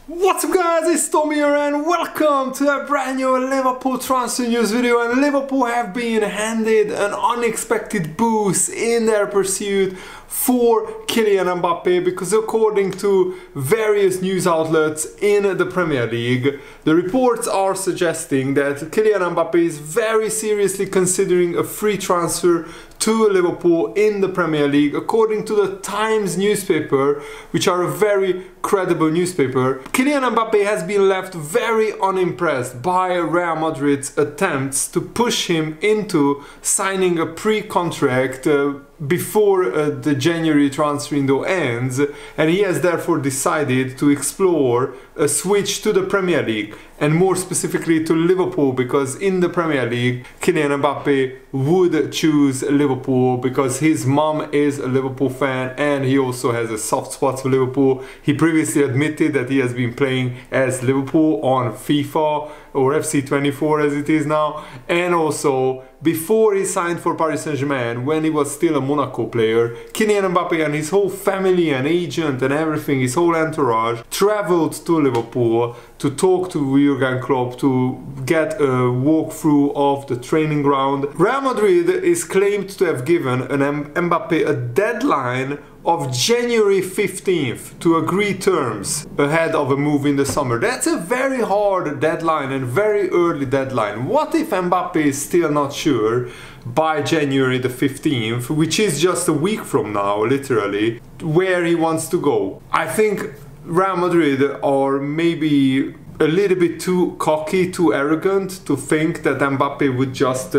What's up guys, it's Tommy here and welcome to a brand new Liverpool transfer news video. And Liverpool have been handed an unexpected boost in their pursuit for Kylian Mbappe, because according to various news outlets in the Premier League, the reports are suggesting that Kylian Mbappe is very seriously considering a free transfer to Liverpool in the Premier League. According to the Times newspaper, which are a very credible newspaper, Kylian Mbappe has been left very unimpressed by Real Madrid's attempts to push him into signing a pre-contract before the January transfer window ends, and he has therefore decided to explore a switch to the Premier League, and more specifically to Liverpool, because in the Premier League Kylian Mbappe would choose Liverpool because his mom is a Liverpool fan and he also has a soft spot for Liverpool. He previously admitted that he has been playing as Liverpool on FIFA or FC24 as it is now, and also before he signed for Paris Saint-Germain, when he was still a Monaco player, Kylian Mbappe and his whole family and agent and everything, his whole entourage, traveled to Liverpool to talk to Jurgen Klopp, to get a walkthrough of the training ground. Real Madrid is claimed to have given Mbappe a deadline of January 15th to agree terms ahead of a move in the summer. That's a very hard deadline and very early deadline. What if Mbappe is still not sure by January the 15th, which is just a week from now, literally, where he wants to go? I think Real Madrid are maybe a little bit too cocky, too arrogant to think that Mbappe would just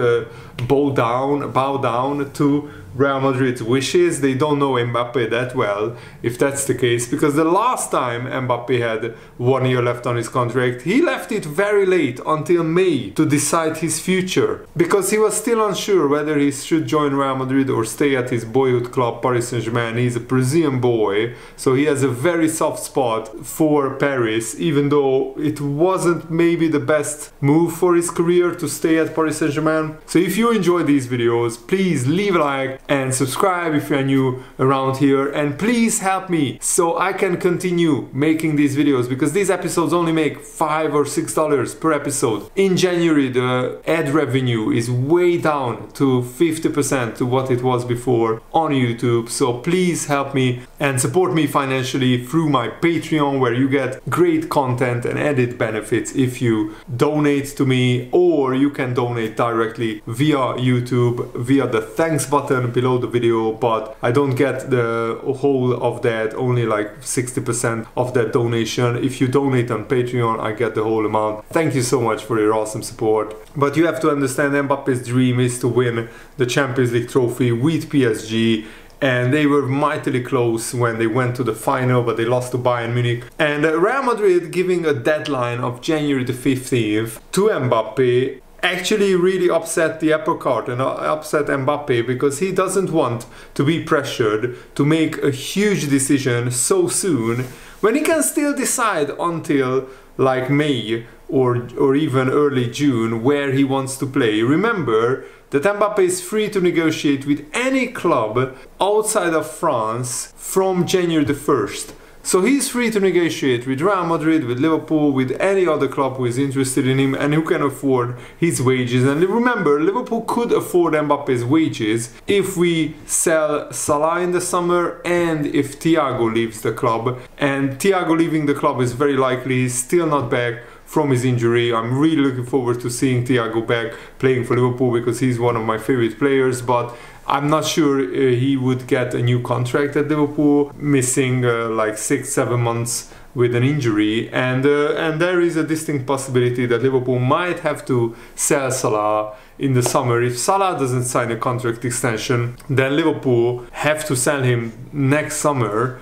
bow down to Real Madrid's wishes. They don't know Mbappe that well, if that's the case, because the last time Mbappe had 1 year left on his contract, he left it very late, until May, to decide his future, because he was still unsure whether he should join Real Madrid or stay at his boyhood club Paris Saint-Germain. He's a Parisian boy, so he has a very soft spot for Paris, even though it wasn't maybe the best move for his career to stay at Paris Saint-Germain. So if you enjoy these videos, please leave a like and subscribe if you're new around here, and please help me so I can continue making these videos, because these episodes only make $5 or $6 per episode. In January the ad revenue is way down to 50% to what it was before on YouTube, so please help me and support me financially through my Patreon, where you get great content and added benefits if you donate to me, or you can donate directly via YouTube via the thanks button below the video, but I don't get the whole of that, only like 60% of that donation. If you donate on Patreon, I get the whole amount. Thank you so much for your awesome support. But you have to understand, Mbappe's dream is to win the Champions League trophy with PSG, and they were mightily close when they went to the final, but they lost to Bayern Munich. And Real Madrid giving a deadline of January the 15th to Mbappe actually really upset the apple cart and upset Mbappe, because he doesn't want to be pressured to make a huge decision so soon, when he can still decide until like May or even early June where he wants to play. Remember that Mbappe is free to negotiate with any club outside of France from January the 1st. So he's free to negotiate with Real Madrid, with Liverpool, with any other club who is interested in him and who can afford his wages. And remember, Liverpool could afford Mbappe's wages if we sell Salah in the summer and if Thiago leaves the club. And Thiago leaving the club is very likely. He's still not back from his injury. I'm really looking forward to seeing Thiago back playing for Liverpool, because he's one of my favorite players, but I'm not sure he would get a new contract at Liverpool, missing like 6-7 months with an injury, and there is a distinct possibility that Liverpool might have to sell Salah in the summer. If Salah doesn't sign a contract extension, then Liverpool have to sell him next summer,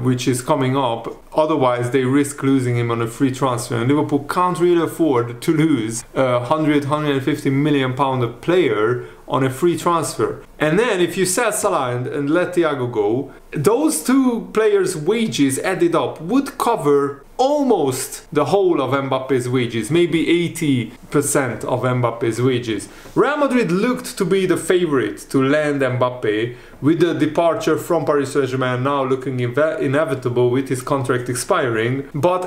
which is coming up. Otherwise they risk losing him on a free transfer, and Liverpool can't really afford to lose a 100-150 million pound player on a free transfer. And then if you sell Salah and let Thiago go, those two players' wages added up would cover almost the whole of Mbappe's wages, maybe 80% of Mbappe's wages. Real Madrid looked to be the favorite to land Mbappe, with the departure from Paris Saint-Germain now looking inevitable with his contract expiring. But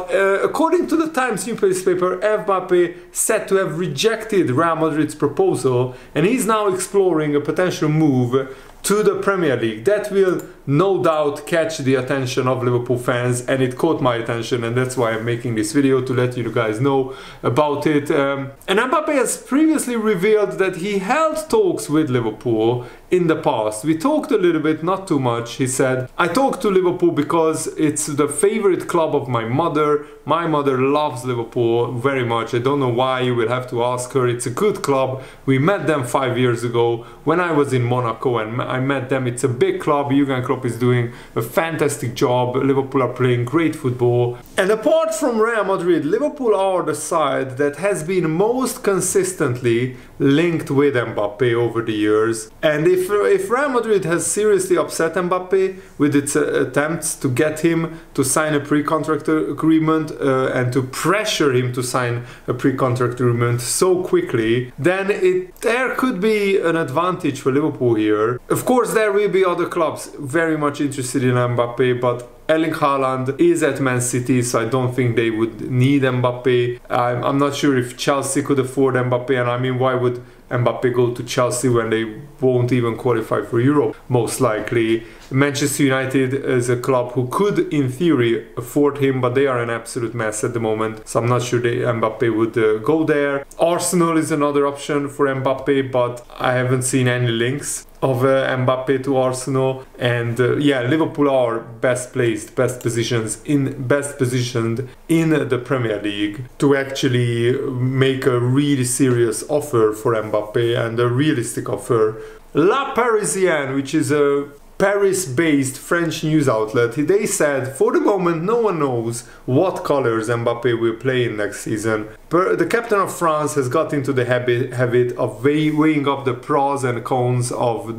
according to the Times newspaper, Mbappe said to have rejected Real Madrid's proposal, and he's now exploring a potential move to the Premier League. That will no doubt catch the attention of Liverpool fans, and it caught my attention, and that's why I'm making this video, to let you guys know about it. And Mbappe has previously revealed that he held talks with Liverpool in the past. We talked a little bit, not too much. He said, I talked to Liverpool because it's the favorite club of my mother. My mother loves Liverpool very much. I don't know why, you will have to ask her. It's a good club. We met them 5 years ago when I was in Monaco, and I met them. It's a big club. Jurgen Klopp is doing a fantastic job. Liverpool are playing great football. And apart from Real Madrid, Liverpool are the side that has been most consistently linked with Mbappe over the years. And if Real Madrid has seriously upset Mbappe with its attempts to get him to sign a pre-contract agreement and to pressure him to sign a pre-contract agreement so quickly, then there could be an advantage for Liverpool here. Of course, there will be other clubs very much interested in Mbappe, but Erling Haaland is at Man City, so I don't think they would need Mbappe. I'm not sure if Chelsea could afford Mbappe, and I mean, why would Mbappe go to Chelsea when they won't even qualify for Europe, most likely. Manchester United is a club who could, in theory, afford him, but they are an absolute mess at the moment, so I'm not sure Mbappe would go there. Arsenal is another option for Mbappe, but I haven't seen any links of Mbappe to Arsenal. And yeah, Liverpool are best positioned in the Premier League to actually make a really serious offer for Mbappe, and a realistic offer. La Parisienne, which is a Paris-based French news outlet, they said for the moment no one knows what colors Mbappe will play in next season. The captain of France has got into the habit of weighing up the pros and cons of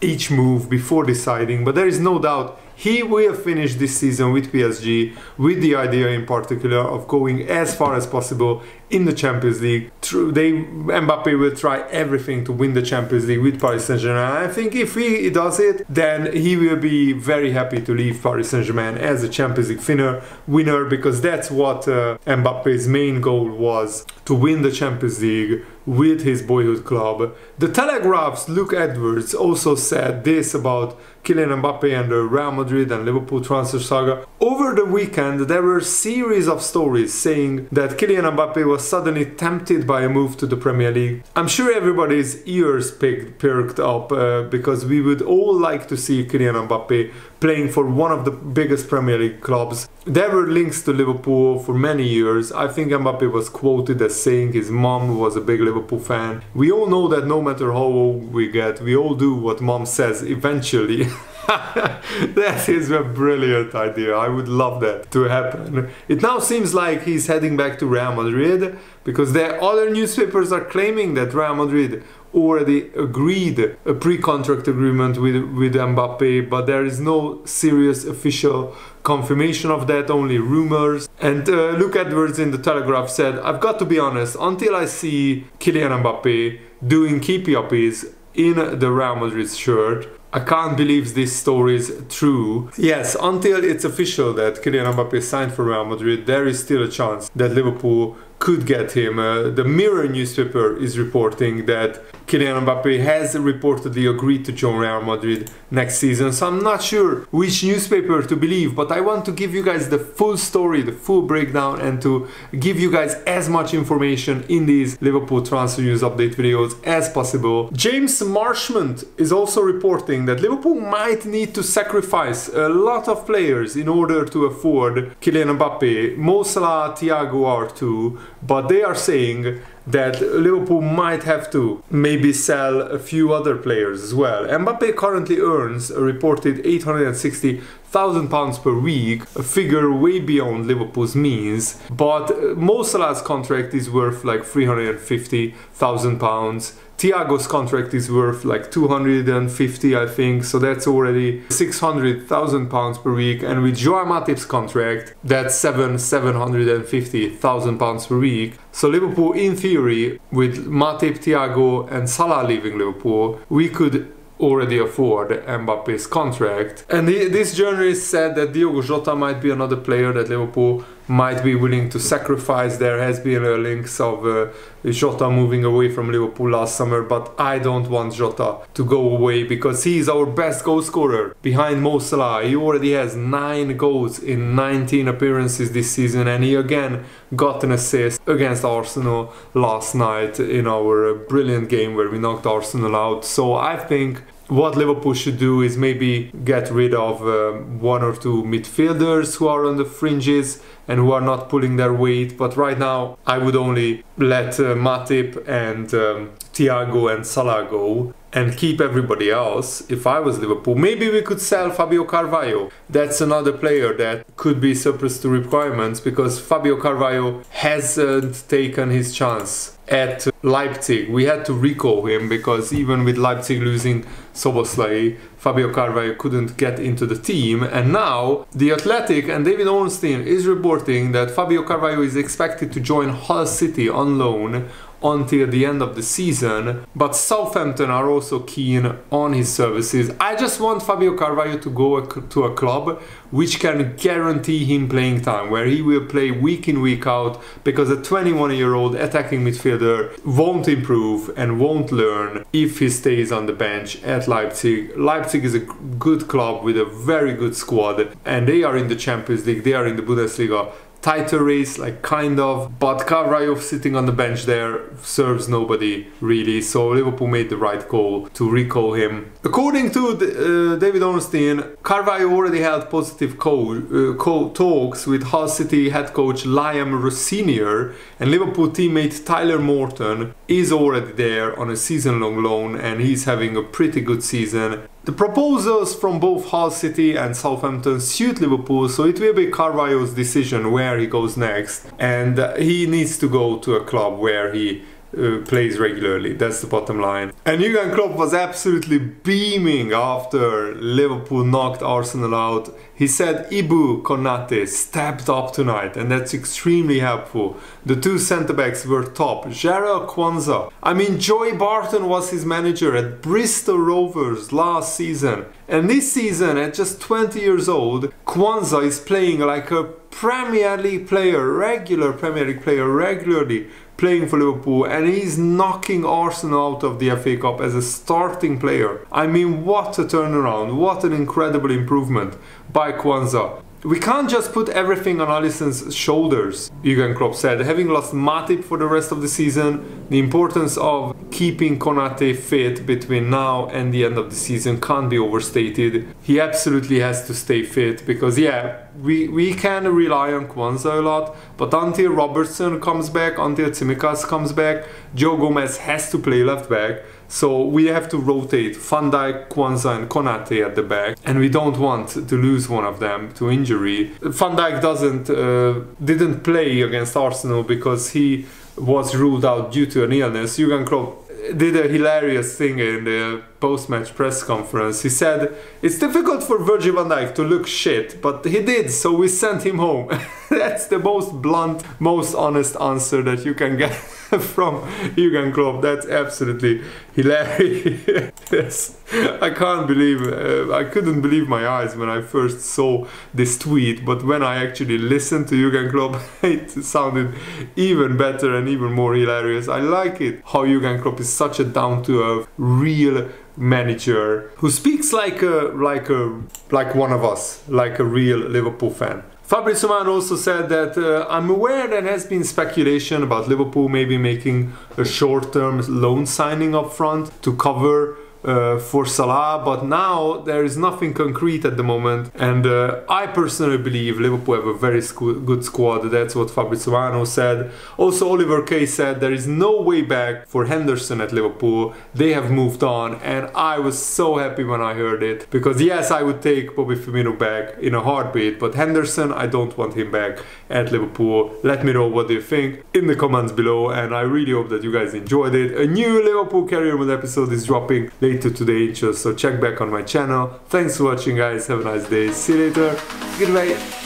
each move before deciding, but there is no doubt he will finish this season with PSG with the idea in particular of going as far as possible in the Champions League. Mbappe will try everything to win the Champions League with Paris Saint-Germain. I think if he does it, then he will be very happy to leave Paris Saint-Germain as a Champions League winner, because that's what Mbappe's main goal was, to win the Champions League with his boyhood club. The Telegraph's Luke Edwards also said this about Kylian Mbappe and the Real Madrid and Liverpool transfer saga. Over the weekend, there were a series of stories saying that Kylian Mbappe was suddenly tempted by a move to the Premier League. I'm sure everybody's ears perked up because we would all like to see Kylian Mbappe playing for one of the biggest Premier League clubs. There were links to Liverpool for many years. I think Mbappe was quoted as saying his mom was a big Liverpool fan. We all know that no matter how old we get, we all do what mom says eventually. That is a brilliant idea. I would love that to happen. It now seems like he's heading back to Real Madrid, because the other newspapers are claiming that Real Madrid already agreed a pre-contract agreement with Mbappe, but there is no serious official confirmation of that, only rumors. And Luke Edwards in the Telegraph said, I've got to be honest, until I see Kylian Mbappe doing keepy-uppies in the Real Madrid shirt, I can't believe this story is true. Yes, until it's official that Kylian Mbappe signed for Real Madrid, there is still a chance that Liverpool could get him. The Mirror newspaper is reporting that Kylian Mbappe has reportedly agreed to join Real Madrid next season, so I'm not sure which newspaper to believe, but I want to give you guys the full story, the full breakdown, and to give you guys as much information in these Liverpool transfer news update videos as possible. James Marshman is also reporting that Liverpool might need to sacrifice a lot of players in order to afford Kylian Mbappe. Mo Salah, Thiago are too, but they are saying that Liverpool might have to maybe sell a few other players as well. Mbappe currently earns a reported £1,000 per week, a figure way beyond Liverpool's means. But Mo Salah's contract is worth like £350,000. Thiago's contract is worth like 250, I think, so that's already £600,000 per week, and with Joao Matip's contract, that's £750,000 per week. So Liverpool, in theory, with Matip, Thiago and Salah leaving Liverpool, we could already afford Mbappe's contract. And this journalist said that Diogo Jota might be another player that Liverpool might be willing to sacrifice. There has been links of Jota moving away from Liverpool last summer, but I don't want Jota to go away because he's our best goal scorer behind Mo Salah. He already has 9 goals in 19 appearances this season, and he again got an assist against Arsenal last night in our brilliant game where we knocked Arsenal out. So I think what Liverpool should do is maybe get rid of 1 or 2 midfielders who are on the fringes and who are not pulling their weight. But right now I would only let Matip and Thiago and Salah go and keep everybody else. If I was Liverpool, maybe we could sell Fabio Carvalho. That's another player that could be surplus to requirements, because Fabio Carvalho hasn't taken his chance at Leipzig. We had to recall him because even with Leipzig losing Szoboszlai, Fabio Carvalho couldn't get into the team. And now The Athletic and David Ornstein is reporting that Fabio Carvalho is expected to join Hull City on loan until the end of the season, but Southampton are also keen on his services. I just want Fabio Carvalho to go to a club which can guarantee him playing time, where he will play week in, week out, because a 21-year-old attacking midfielder won't improve and won't learn if he stays on the bench at Leipzig. Leipzig is a good club with a very good squad, and they are in the Champions League, they are in the Bundesliga. Tighter race, like kind of, but Carvalho sitting on the bench there serves nobody really, so Liverpool made the right call to recall him. According to David Ornstein, Carvalho already held positive talks with Hull City head coach Liam Rossinier, and Liverpool teammate Tyler Morton is already there on a season-long loan, and he's having a pretty good season. The proposals from both Hull City and Southampton suit Liverpool, so it will be Carvalho's decision where he goes next, and he needs to go to a club where he plays regularly. That's the bottom line. And Jurgen Klopp was absolutely beaming after Liverpool knocked Arsenal out. He said Ibu Konate stepped up tonight, and that's extremely helpful. The 2 centre-backs were top. Jarrell Quansah. I mean, Joey Barton was his manager at Bristol Rovers last season. And this season, at just 20 years old, Quansah is playing like a Premier League player, regular Premier League player, regularly playing for Liverpool, and he's knocking Arsenal out of the FA Cup as a starting player. I mean, what a turnaround, what an incredible improvement by Quansah. We can't just put everything on Alisson's shoulders, Jurgen Klopp said. Having lost Matip for the rest of the season, the importance of keeping Konate fit between now and the end of the season can't be overstated. He absolutely has to stay fit because, yeah, we can rely on Quansah a lot, but until Robertson comes back, until Tsimikas comes back, Joe Gomez has to play left back. So we have to rotate Van Dijk, Quansah and Konate at the back, and we don't want to lose one of them to injury. Van Dijk didn't play against Arsenal because he was ruled out due to an illness. Jurgen Klopp did a hilarious thing in the post-match press conference. He said, it's difficult for Virgil van Dijk to look shit, but he did, so we sent him home. That's the most blunt, most honest answer that you can get from Jurgen Klopp. That's absolutely hilarious. I couldn't believe my eyes when I first saw this tweet, but when I actually listened to Jurgen Klopp, it sounded even better and even more hilarious. I like it how Jurgen Klopp is such a down-to-earth, real manager who speaks like one of us, like a real Liverpool fan. Fabrizio Romano also said that I'm aware there has been speculation about Liverpool maybe making a short-term loan signing up front to cover for Salah, but now there is nothing concrete at the moment, and I personally believe Liverpool have a very good squad. That's what Fabrizio Romano said. Also, Oliver Kay said there is no way back for Henderson at Liverpool. They have moved on, and I was so happy when I heard it, because yes, I would take Bobby Firmino back in a heartbeat, but Henderson, I don't want him back at Liverpool. Let me know what you think in the comments below, and I really hope that you guys enjoyed it. A new Liverpool Career Mode episode is dropping later today, so check back on my channel. Thanks for watching, guys. Have a nice day. See you later. Goodbye.